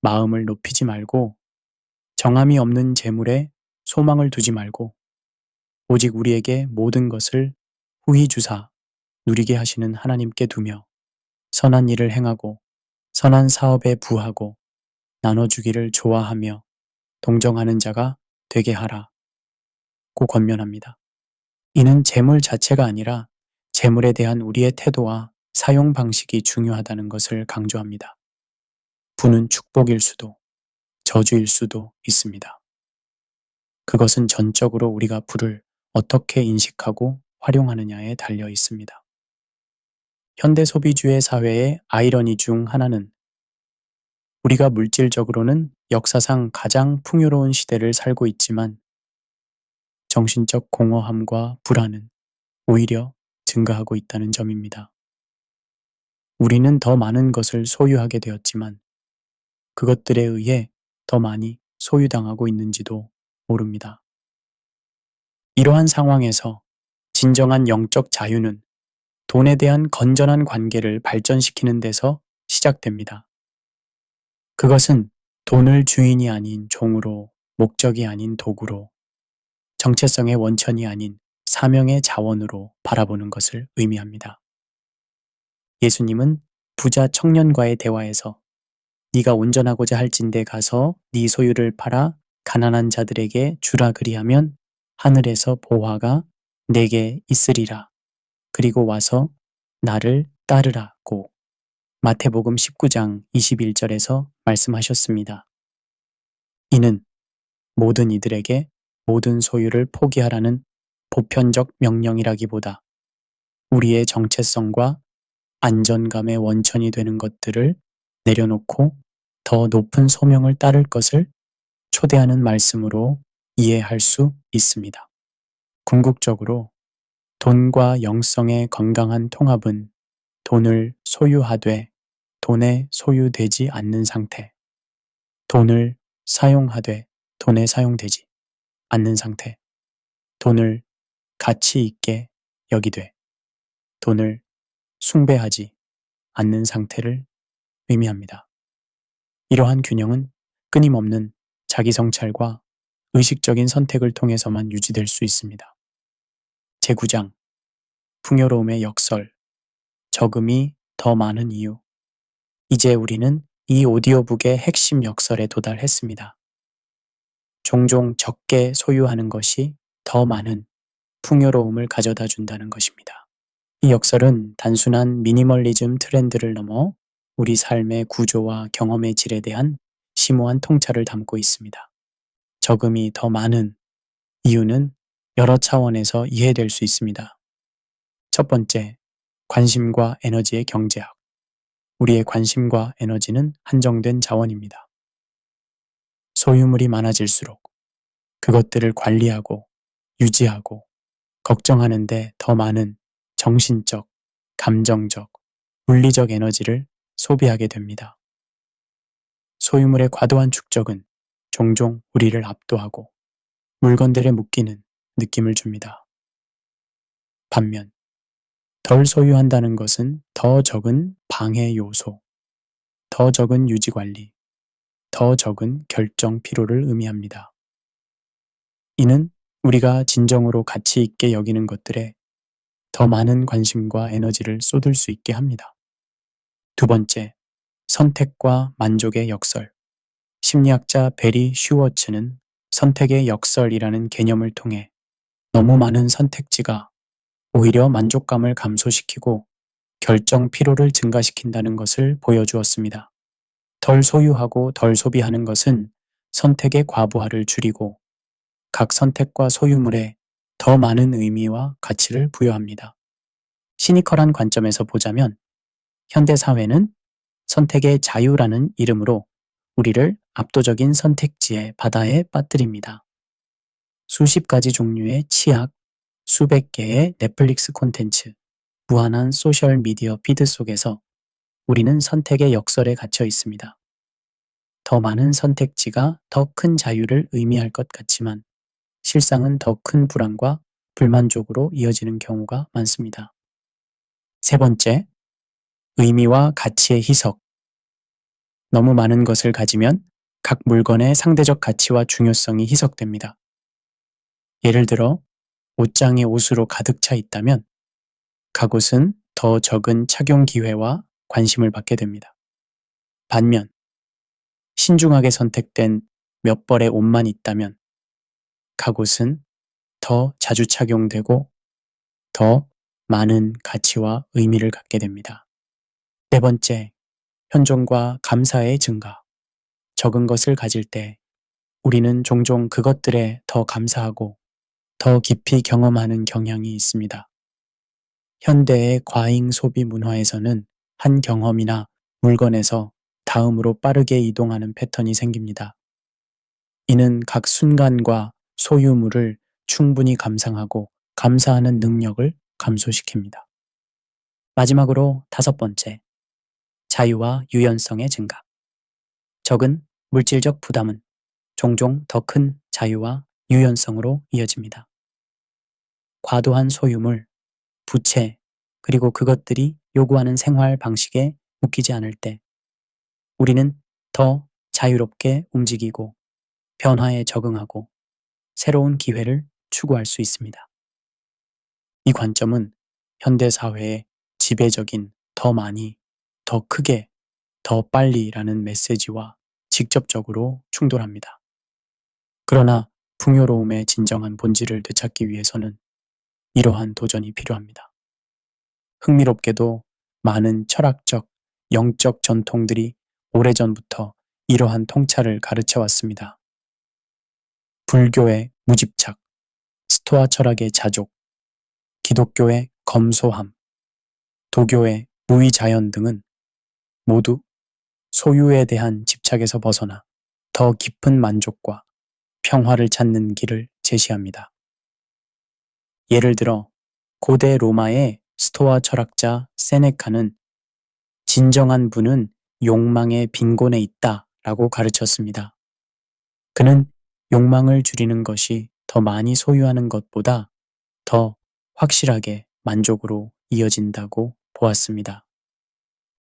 마음을 높이지 말고 정함이 없는 재물에 소망을 두지 말고 오직 우리에게 모든 것을 후히 주사 누리게 하시는 하나님께 두며 선한 일을 행하고 선한 사업에 부하고 나눠주기를 좋아하며 동정하는 자가 되게 하라 고 권면합니다. 이는 재물 자체가 아니라 재물에 대한 우리의 태도와 사용 방식이 중요하다는 것을 강조합니다. 부는 축복일 수도 저주일 수도 있습니다. 그것은 전적으로 우리가 부를 어떻게 인식하고 활용하느냐에 달려 있습니다. 현대 소비주의 사회의 아이러니 중 하나는 우리가 물질적으로는 역사상 가장 풍요로운 시대를 살고 있지만 정신적 공허함과 불안은 오히려 증가하고 있다는 점입니다. 우리는 더 많은 것을 소유하게 되었지만 그것들에 의해 더 많이 소유당하고 있는지도 모릅니다. 이러한 상황에서 진정한 영적 자유는 돈에 대한 건전한 관계를 발전시키는 데서 시작됩니다. 그것은 돈을 주인이 아닌 종으로, 목적이 아닌 도구로, 정체성의 원천이 아닌 사명의 자원으로 바라보는 것을 의미합니다. 예수님은 부자 청년과의 대화에서 네가 온전하고자 할진대 가서 네 소유를 팔아 가난한 자들에게 주라 그리하면 하늘에서 보화가 내게 있으리라. 그리고 와서 나를 따르라고 마태복음 19장 21절에서 말씀하셨습니다. 이는 모든 이들에게 모든 소유를 포기하라는 보편적 명령이라기보다 우리의 정체성과 안전감의 원천이 되는 것들을 내려놓고 더 높은 소명을 따를 것을 초대하는 말씀으로 이해할 수 있습니다. 궁극적으로 돈과 영성의 건강한 통합은 돈을 소유하되 돈에 소유되지 않는 상태, 돈을 사용하되 돈에 사용되지 않는 상태, 돈을 가치 있게 여기되 돈을 숭배하지 않는 상태를 의미합니다. 이러한 균형은 끊임없는 자기 성찰과 의식적인 선택을 통해서만 유지될 수 있습니다. 제9장 풍요로움의 역설, 저금이 더 많은 이유. 이제 우리는 이 오디오북의 핵심 역설에 도달했습니다. 종종 적게 소유하는 것이 더 많은 풍요로움을 가져다 준다는 것입니다. 이 역설은 단순한 미니멀리즘 트렌드를 넘어 우리 삶의 구조와 경험의 질에 대한 심오한 통찰을 담고 있습니다. 저금이 더 많은 이유는 여러 차원에서 이해될 수 있습니다. 첫 번째, 관심과 에너지의 경제학. 우리의 관심과 에너지는 한정된 자원입니다. 소유물이 많아질수록 그것들을 관리하고 유지하고 걱정하는데 더 많은 정신적, 감정적, 물리적 에너지를 소비하게 됩니다. 소유물의 과도한 축적은 종종 우리를 압도하고 물건들에 묶이는 느낌을 줍니다. 반면 덜 소유한다는 것은 더 적은 방해 요소, 더 적은 유지 관리, 더 적은 결정 피로를 의미합니다. 이는 우리가 진정으로 가치 있게 여기는 것들에 더 많은 관심과 에너지를 쏟을 수 있게 합니다. 두 번째, 선택과 만족의 역설. 심리학자 베리 슈워츠는 선택의 역설이라는 개념을 통해 너무 많은 선택지가 오히려 만족감을 감소시키고 결정 피로를 증가시킨다는 것을 보여주었습니다. 덜 소유하고 덜 소비하는 것은 선택의 과부하를 줄이고 각 선택과 소유물에 더 많은 의미와 가치를 부여합니다. 시니컬한 관점에서 보자면 현대 사회는 선택의 자유라는 이름으로 우리를 압도적인 선택지의 바다에 빠뜨립니다. 수십 가지 종류의 치약, 수백 개의 넷플릭스 콘텐츠, 무한한 소셜 미디어 피드 속에서 우리는 선택의 역설에 갇혀 있습니다. 더 많은 선택지가 더 큰 자유를 의미할 것 같지만 실상은 더 큰 불안과 불만족으로 이어지는 경우가 많습니다. 세 번째, 의미와 가치의 희석. 너무 많은 것을 가지면 각 물건의 상대적 가치와 중요성이 희석됩니다. 예를 들어 옷장이 옷으로 가득 차 있다면 갑옷은 더 적은 착용 기회와 관심을 받게 됩니다. 반면 신중하게 선택된 몇 벌의 옷만 있다면 갑옷은 더 자주 착용되고 더 많은 가치와 의미를 갖게 됩니다. 네 번째, 현존과 감사의 증가. 적은 것을 가질 때 우리는 종종 그것들에 더 감사하고 더 깊이 경험하는 경향이 있습니다. 현대의 과잉 소비 문화에서는 한 경험이나 물건에서 다음으로 빠르게 이동하는 패턴이 생깁니다. 이는 각 순간과 소유물을 충분히 감상하고 감사하는 능력을 감소시킵니다. 마지막으로 다섯 번째, 자유와 유연성의 증가. 적은 물질적 부담은 종종 더 큰 자유와 유연성으로 이어집니다. 과도한 소유물, 부채, 그리고 그것들이 요구하는 생활 방식에 묶이지 않을 때 우리는 더 자유롭게 움직이고 변화에 적응하고 새로운 기회를 추구할 수 있습니다. 이 관점은 현대 사회의 지배적인 더 많이, 더 크게, 더 빨리라는 메시지와 직접적으로 충돌합니다. 그러나 풍요로움의 진정한 본질을 되찾기 위해서는 이러한 도전이 필요합니다. 흥미롭게도 많은 철학적, 영적 전통들이 오래전부터 이러한 통찰을 가르쳐 왔습니다. 불교의 무집착, 스토아 철학의 자족, 기독교의 검소함, 도교의 무위자연 등은 모두 소유에 대한 집착에서 벗어나 더 깊은 만족과 평화를 찾는 길을 제시합니다. 예를 들어 고대 로마의 스토아 철학자 세네카는 진정한 부는 욕망의 빈곤에 있다 라고 가르쳤습니다. 그는 욕망을 줄이는 것이 더 많이 소유하는 것보다 더 확실하게 만족으로 이어진다고 보았습니다.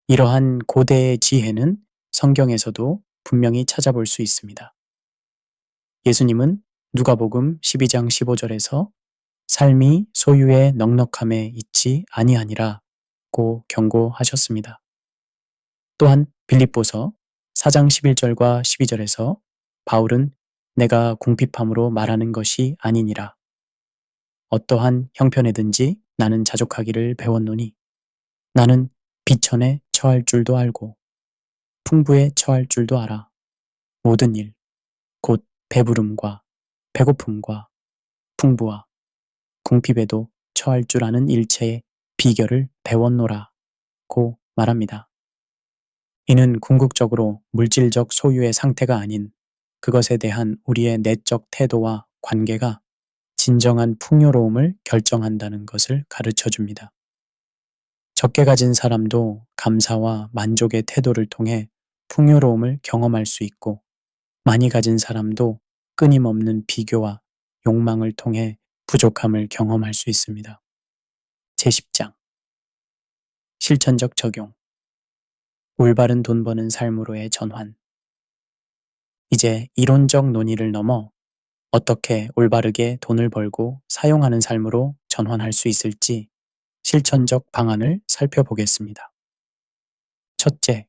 이러한 고대의 지혜는 성경에서도 분명히 찾아볼 수 있습니다. 예수님은 누가복음 12장 15절에서 삶이 소유의 넉넉함에 있지 아니하니라고 경고하셨습니다. 또한 빌립보서 4장 11절과 12절에서 바울은 내가 궁핍함으로 말하는 것이 아니니라. 어떠한 형편에든지 나는 자족하기를 배웠노니 나는 비천에 처할 줄도 알고 풍부에 처할 줄도 알아. 모든 일, 곧 배부름과 배고픔과 풍부와 궁핍에도 처할 줄 아는 일체의 비결을 배웠노라고 말합니다. 이는 궁극적으로 물질적 소유의 상태가 아닌 그것에 대한 우리의 내적 태도와 관계가 진정한 풍요로움을 결정한다는 것을 가르쳐 줍니다. 적게 가진 사람도 감사와 만족의 태도를 통해 풍요로움을 경험할 수 있고 많이 가진 사람도 끊임없는 비교와 욕망을 통해 부족함을 경험할 수 있습니다. 제10장 실천적 적용 올바른 돈 버는 삶으로의 전환 이제 이론적 논의를 넘어 어떻게 올바르게 돈을 벌고 사용하는 삶으로 전환할 수 있을지 실천적 방안을 살펴보겠습니다. 첫째,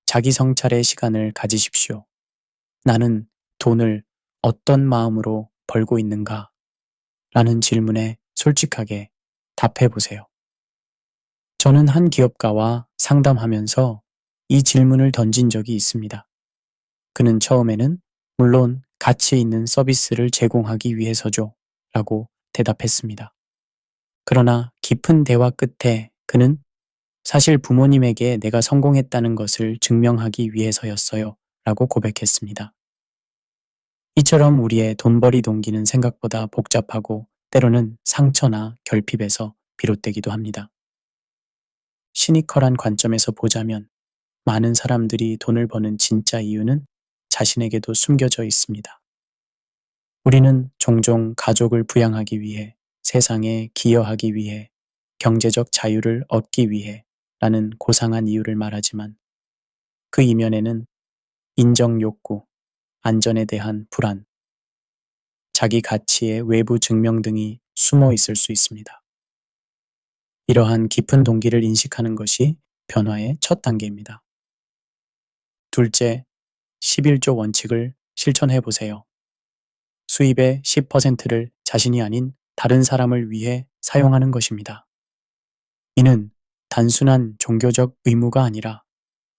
자기 성찰의 시간을 가지십시오. 나는 돈을 어떤 마음으로 벌고 있는가? 라는 질문에 솔직하게 답해 보세요. 저는 한 기업가와 상담하면서 이 질문을 던진 적이 있습니다. 그는 처음에는 물론 가치 있는 서비스를 제공하기 위해서죠. 라고 대답했습니다. 그러나 깊은 대화 끝에 그는 사실 부모님에게 내가 성공했다는 것을 증명하기 위해서였어요. 라고 고백했습니다. 이처럼 우리의 돈벌이 동기는 생각보다 복잡하고 때로는 상처나 결핍에서 비롯되기도 합니다. 시니컬한 관점에서 보자면 많은 사람들이 돈을 버는 진짜 이유는 자신에게도 숨겨져 있습니다. 우리는 종종 가족을 부양하기 위해, 세상에 기여하기 위해, 경제적 자유를 얻기 위해 라는 고상한 이유를 말하지만 그 이면에는 인정 욕구, 안전에 대한 불안, 자기 가치의 외부 증명 등이 숨어 있을 수 있습니다. 이러한 깊은 동기를 인식하는 것이 변화의 첫 단계입니다. 둘째, 11조 원칙을 실천해 보세요. 수입의 10%를 자신이 아닌 다른 사람을 위해 사용하는 것입니다. 이는 단순한 종교적 의무가 아니라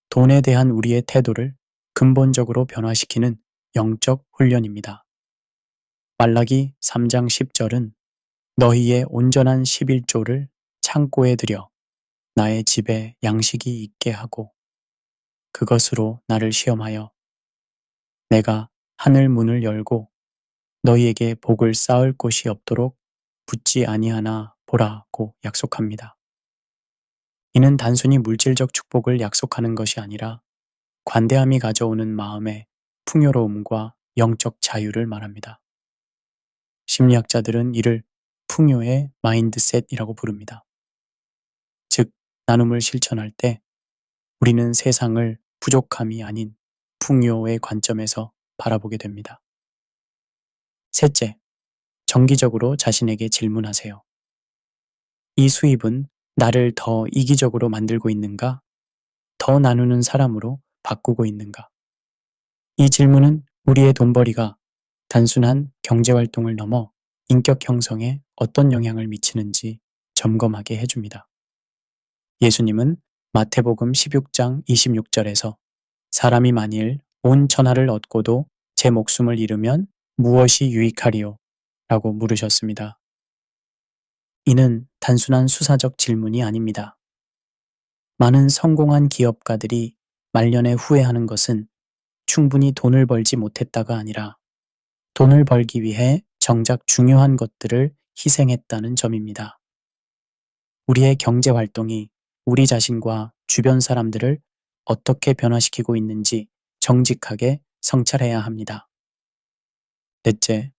돈에 대한 우리의 태도를 근본적으로 변화시키는 영적 훈련입니다. 말라기 3장 10절은 너희의 온전한 11조를 창고에 들여 나의 집에 양식이 있게 하고 그것으로 나를 시험하여 내가 하늘 문을 열고 너희에게 복을 쌓을 곳이 없도록 붙지 아니하나 보라고 약속합니다. 이는 단순히 물질적 축복을 약속하는 것이 아니라 관대함이 가져오는 마음의 풍요로움과 영적 자유를 말합니다. 심리학자들은 이를 풍요의 마인드셋이라고 부릅니다. 즉, 나눔을 실천할 때 우리는 세상을 부족함이 아닌 풍요의 관점에서 바라보게 됩니다. 셋째, 정기적으로 자신에게 질문하세요. 이 수입은 나를 더 이기적으로 만들고 있는가? 더 나누는 사람으로 바꾸고 있는가? 이 질문은 우리의 돈벌이가 단순한 경제활동을 넘어 인격 형성에 어떤 영향을 미치는지 점검하게 해줍니다. 예수님은 마태복음 16장 26절에서 사람이 만일 온 천하를 얻고도 제 목숨을 잃으면 무엇이 유익하리요? 라고 물으셨습니다. 이는 단순한 수사적 질문이 아닙니다. 많은 성공한 기업가들이 말년에 후회하는 것은 충분히 돈을 벌지 못했다가 아니라 돈을 벌기 위해 정작 중요한 것들을 희생했다는 점입니다. 우리의 경제 활동이 우리 자신과 주변 사람들을 어떻게 변화시키고 있는지 정직하게 성찰해야 합니다. 넷째,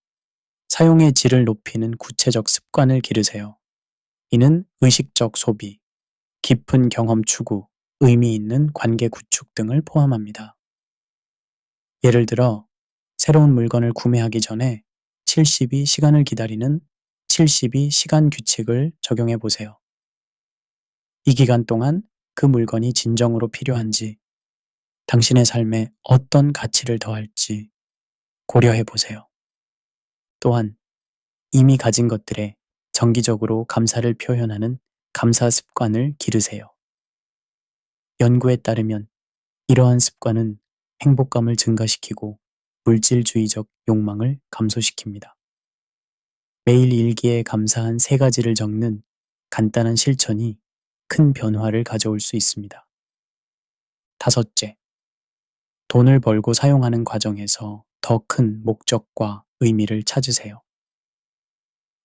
사용의 질을 높이는 구체적 습관을 기르세요. 이는 의식적 소비, 깊은 경험 추구, 의미 있는 관계 구축 등을 포함합니다. 예를 들어, 새로운 물건을 구매하기 전에 72시간을 기다리는 72시간 규칙을 적용해 보세요. 이 기간 동안 그 물건이 진정으로 필요한지, 당신의 삶에 어떤 가치를 더할지 고려해 보세요. 또한 이미 가진 것들에 정기적으로 감사를 표현하는 감사 습관을 기르세요. 연구에 따르면 이러한 습관은 행복감을 증가시키고 물질주의적 욕망을 감소시킵니다. 매일 일기에 감사한 3가지를 적는 간단한 실천이 큰 변화를 가져올 수 있습니다. 다섯째, 돈을 벌고 사용하는 과정에서 더 큰 목적과 의미를 찾으세요.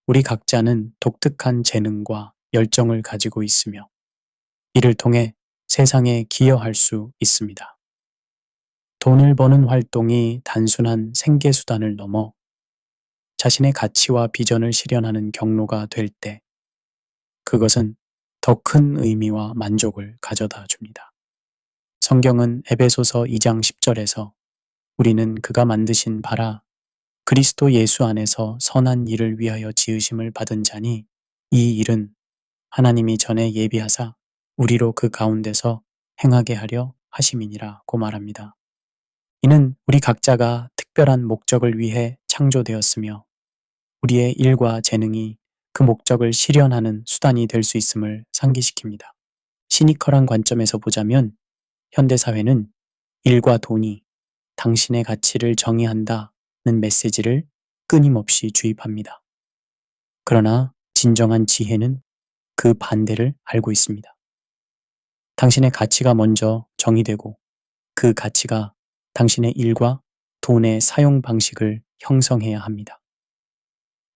우리 각자는 독특한 재능과 열정을 가지고 있으며 이를 통해 세상에 기여할 수 있습니다. 돈을 버는 활동이 단순한 생계수단을 넘어 자신의 가치와 비전을 실현하는 경로가 될 때 그것은 더 큰 의미와 만족을 가져다 줍니다. 성경은 에베소서 2장 10절에서 우리는 그가 만드신 바라 그리스도 예수 안에서 선한 일을 위하여 지으심을 받은 자니 이 일은 하나님이 전에 예비하사 우리로 그 가운데서 행하게 하려 하심이니라고 말합니다. 이는 우리 각자가 특별한 목적을 위해 창조되었으며 우리의 일과 재능이 그 목적을 실현하는 수단이 될 수 있음을 상기시킵니다. 시니컬한 관점에서 보자면 현대사회는 일과 돈이 당신의 가치를 정의한다는 메시지를 끊임없이 주입합니다. 그러나 진정한 지혜는 그 반대를 알고 있습니다. 당신의 가치가 먼저 정의되고 그 가치가 당신의 일과 돈의 사용 방식을 형성해야 합니다.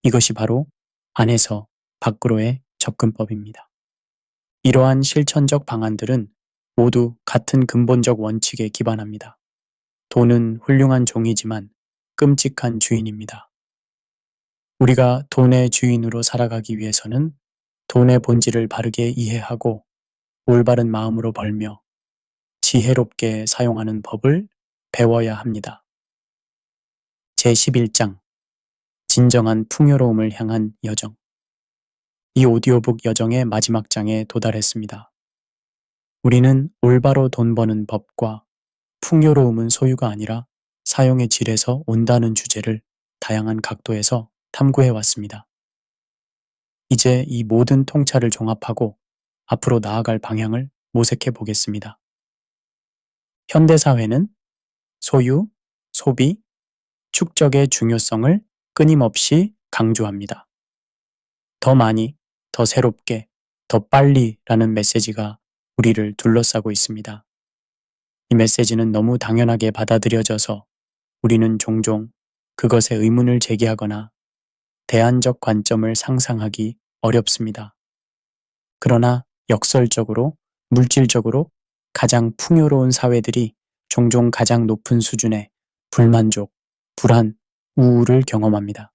이것이 바로 안에서 밖으로의 접근법입니다. 이러한 실천적 방안들은 모두 같은 근본적 원칙에 기반합니다. 돈은 훌륭한 종이지만 끔찍한 주인입니다. 우리가 돈의 주인으로 살아가기 위해서는 돈의 본질을 바르게 이해하고 올바른 마음으로 벌며 지혜롭게 사용하는 법을 배워야 합니다. 제11장 진정한 풍요로움을 향한 여정. 이 오디오북 여정의 마지막 장에 도달했습니다. 우리는 올바로 돈 버는 법과 풍요로움은 소유가 아니라 사용의 질에서 온다는 주제를 다양한 각도에서 탐구해 왔습니다. 이제 이 모든 통찰을 종합하고 앞으로 나아갈 방향을 모색해 보겠습니다. 현대사회는 소유, 소비, 축적의 중요성을 끊임없이 강조합니다. 더 많이, 더 새롭게, 더 빨리라는 메시지가 우리를 둘러싸고 있습니다. 이 메시지는 너무 당연하게 받아들여져서 우리는 종종 그것에 의문을 제기하거나 대안적 관점을 상상하기 어렵습니다. 그러나 역설적으로, 물질적으로 가장 풍요로운 사회들이 종종 가장 높은 수준의 불만족, 불안, 우울을 경험합니다.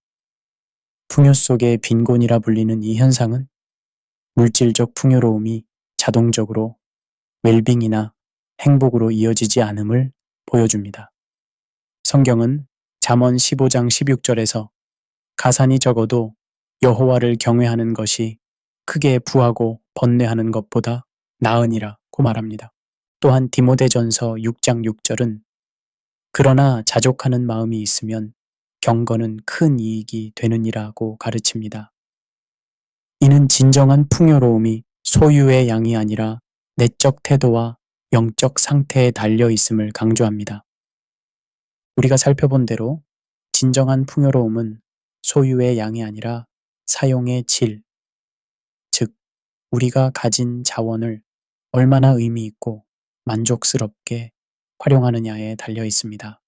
풍요 속의 빈곤이라 불리는 이 현상은 물질적 풍요로움이 자동적으로 웰빙이나 행복으로 이어지지 않음을 보여줍니다. 성경은 잠언 15장 16절에서 가산이 적어도 여호와를 경외하는 것이 크게 부하고 번뇌하는 것보다 나으니라고 말합니다. 또한 디모데전서 6장 6절은 그러나 자족하는 마음이 있으면 경건은 큰 이익이 되느니라고 가르칩니다. 이는 진정한 풍요로움이 소유의 양이 아니라 내적 태도와 영적 상태에 달려 있음을 강조합니다. 우리가 살펴본 대로 진정한 풍요로움은 소유의 양이 아니라 사용의 질, 즉 우리가 가진 자원을 얼마나 의미 있고 만족스럽게 활용하느냐에 달려 있습니다.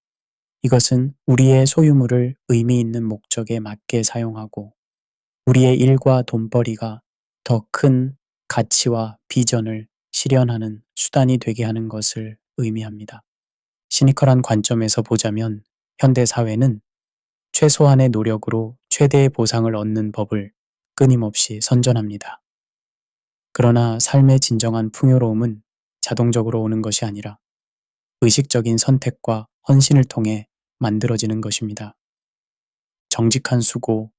이것은 우리의 소유물을 의미 있는 목적에 맞게 사용하고 우리의 일과 돈벌이가 더 큰 가치와 비전을 실현하는 수단이 되게 하는 것을 의미합니다. 시니컬한 관점에서 보자면 현대 사회는 최소한의 노력으로 최대의 보상을 얻는 법을 끊임없이 선전합니다. 그러나 삶의 진정한 풍요로움은 자동적으로 오는 것이 아니라 의식적인 선택과 헌신을 통해 만들어지는 것입니다. 정직한 수고,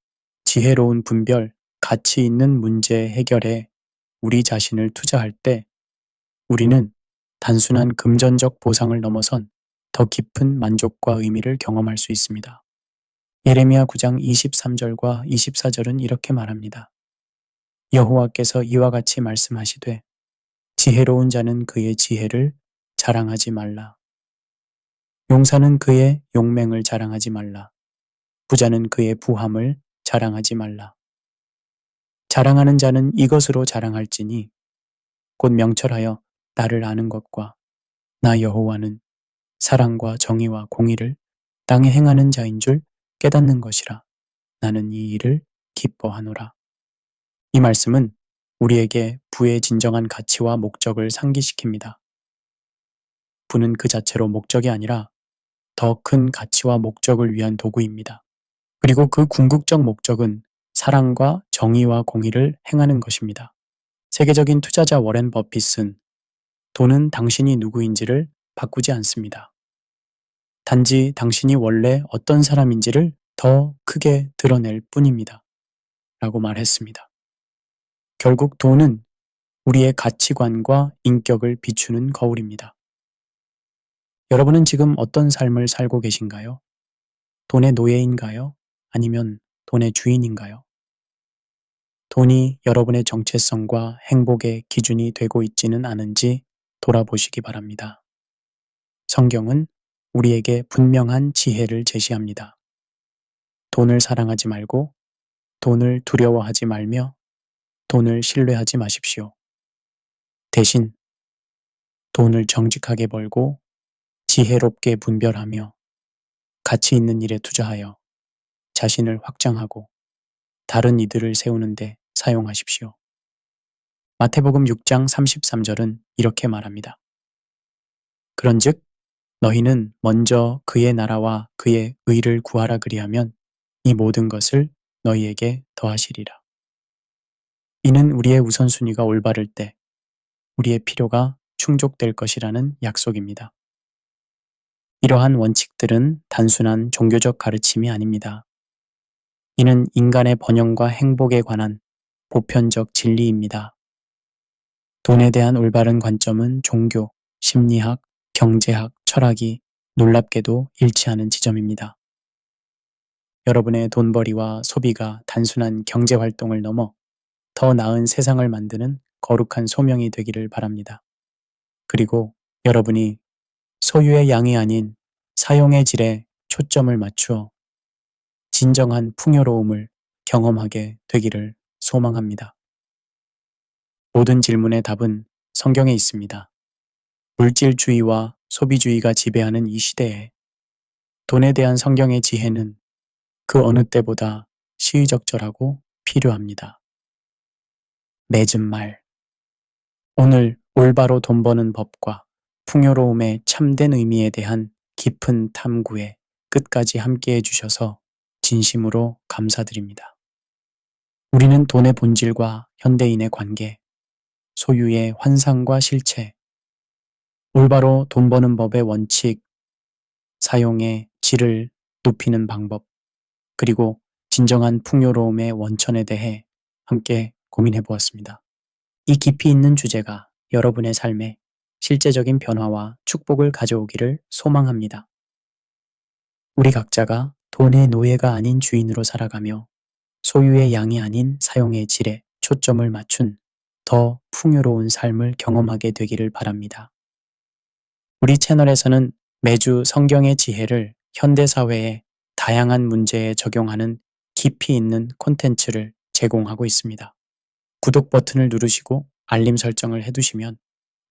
지혜로운 분별, 가치 있는 문제 해결에 우리 자신을 투자할 때 우리는 단순한 금전적 보상을 넘어선 더 깊은 만족과 의미를 경험할 수 있습니다. 예레미야 9장 23절과 24절은 이렇게 말합니다. 여호와께서 이와 같이 말씀하시되 지혜로운 자는 그의 지혜를 자랑하지 말라. 용사는 그의 용맹을 자랑하지 말라. 부자는 그의 부함을 자랑하지 말라. 자랑하는 자는 이것으로 자랑할지니 곧 명철하여 나를 아는 것과 나 여호와는 사랑과 정의와 공의를 땅에 행하는 자인 줄 깨닫는 것이라. 나는 이 일을 기뻐하노라. 이 말씀은 우리에게 부의 진정한 가치와 목적을 상기시킵니다. 부는 그 자체로 목적이 아니라 더 큰 가치와 목적을 위한 도구입니다. 그리고 그 궁극적 목적은 사랑과 정의와 공의를 행하는 것입니다. 세계적인 투자자 워렌 버핏은 돈은 당신이 누구인지를 바꾸지 않습니다. 단지 당신이 원래 어떤 사람인지를 더 크게 드러낼 뿐입니다. 라고 말했습니다. 결국 돈은 우리의 가치관과 인격을 비추는 거울입니다. 여러분은 지금 어떤 삶을 살고 계신가요? 돈의 노예인가요? 아니면 돈의 주인인가요? 돈이 여러분의 정체성과 행복의 기준이 되고 있지는 않은지 돌아보시기 바랍니다. 성경은 우리에게 분명한 지혜를 제시합니다. 돈을 사랑하지 말고 돈을 두려워하지 말며 돈을 신뢰하지 마십시오. 대신 돈을 정직하게 벌고 지혜롭게 분별하며 가치 있는 일에 투자하여 자신을 확장하고 다른 이들을 세우는 데 사용하십시오. 마태복음 6장 33절은 이렇게 말합니다. 그런즉 너희는 먼저 그의 나라와 그의 의를 구하라 그리하면 이 모든 것을 너희에게 더하시리라. 이는 우리의 우선순위가 올바를 때 우리의 필요가 충족될 것이라는 약속입니다. 이러한 원칙들은 단순한 종교적 가르침이 아닙니다. 이는 인간의 번영과 행복에 관한 보편적 진리입니다. 돈에 대한 올바른 관점은 종교, 심리학, 경제학, 철학이 놀랍게도 일치하는 지점입니다. 여러분의 돈벌이와 소비가 단순한 경제 활동을 넘어 더 나은 세상을 만드는 거룩한 소명이 되기를 바랍니다. 그리고 여러분이 소유의 양이 아닌 사용의 질에 초점을 맞추어 진정한 풍요로움을 경험하게 되기를 소망합니다. 모든 질문의 답은 성경에 있습니다. 물질주의와 소비주의가 지배하는 이 시대에 돈에 대한 성경의 지혜는 그 어느 때보다 시의적절하고 필요합니다. 맺은 말. 오늘 올바로 돈 버는 법과 풍요로움의 참된 의미에 대한 깊은 탐구에 끝까지 함께 해주셔서 진심으로 감사드립니다. 우리는 돈의 본질과 현대인의 관계, 소유의 환상과 실체, 올바로 돈 버는 법의 원칙, 사용의 질을 높이는 방법, 그리고 진정한 풍요로움의 원천에 대해 함께 고민해 보았습니다. 이 깊이 있는 주제가 여러분의 삶에 실제적인 변화와 축복을 가져오기를 소망합니다. 우리 각자가 돈의 노예가 아닌 주인으로 살아가며 소유의 양이 아닌 사용의 질에 초점을 맞춘 더 풍요로운 삶을 경험하게 되기를 바랍니다. 우리 채널에서는 매주 성경의 지혜를 현대사회의 다양한 문제에 적용하는 깊이 있는 콘텐츠를 제공하고 있습니다. 구독 버튼을 누르시고 알림 설정을 해두시면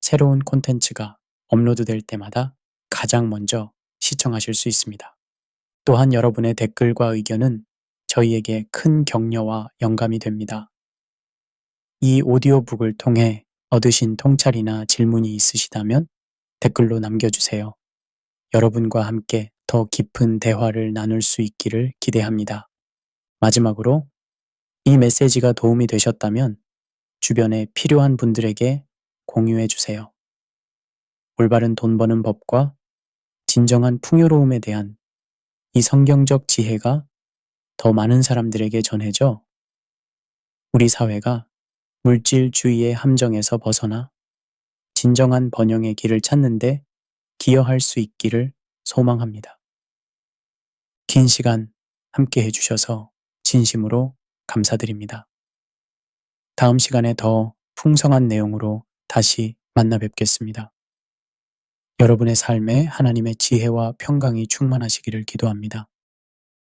새로운 콘텐츠가 업로드될 때마다 가장 먼저 시청하실 수 있습니다. 또한 여러분의 댓글과 의견은 저희에게 큰 격려와 영감이 됩니다. 이 오디오북을 통해 얻으신 통찰이나 질문이 있으시다면 댓글로 남겨주세요. 여러분과 함께 더 깊은 대화를 나눌 수 있기를 기대합니다. 마지막으로 이 메시지가 도움이 되셨다면 주변에 필요한 분들에게 공유해 주세요. 올바른 돈 버는 법과 진정한 풍요로움에 대한 이 성경적 지혜가 더 많은 사람들에게 전해져 우리 사회가 물질주의의 함정에서 벗어나 진정한 번영의 길을 찾는데 기여할 수 있기를 소망합니다. 긴 시간 함께 해주셔서 진심으로 감사드립니다. 다음 시간에 더 풍성한 내용으로 다시 만나 뵙겠습니다. 여러분의 삶에 하나님의 지혜와 평강이 충만하시기를 기도합니다.